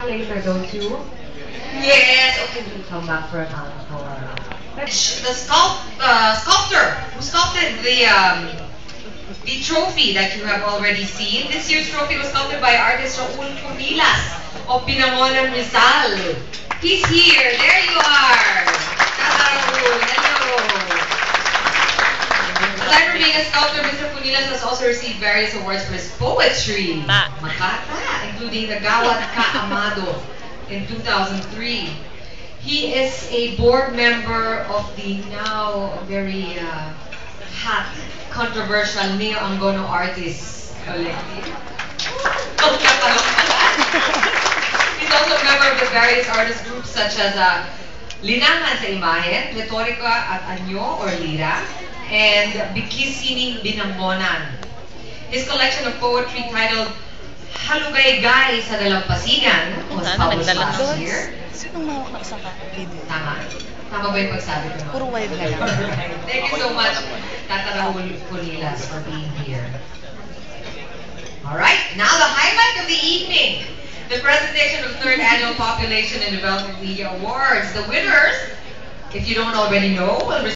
later, don't you? Yes, okay. Come back for an hour. The sculptor who sculpted the trophy that you have already seen. This year's trophy was sculpted by artist Raul Cunilas of Binangonan, Rizal. He's here. There you are. Tata Raul. Hello. Aside from being a sculptor, Mr. Cunilas has also received various awards for his poetry. Makata, including the Gawad Ka Amado in 2003. He is a board member of the now very hot, controversial Neo Angono Artists Collective. He's also a member of the various artist groups such as Linangan sa Imahen, Retorika at Anyo or Lira, and Bikisining Binangonan. His collection of poetry titled Halugay-gay sa Dalampasigan was published last year. Sinong mawak sa video? Tama? Tama ba yung pagsabi ko? Puro wild ka lang. Thank you so much, Tata Raul Cunilas, for being here. Alright, now the highlight of the evening. The presentation of 3rd Annual Population and Development Media Awards. The winners, if you don't already know, will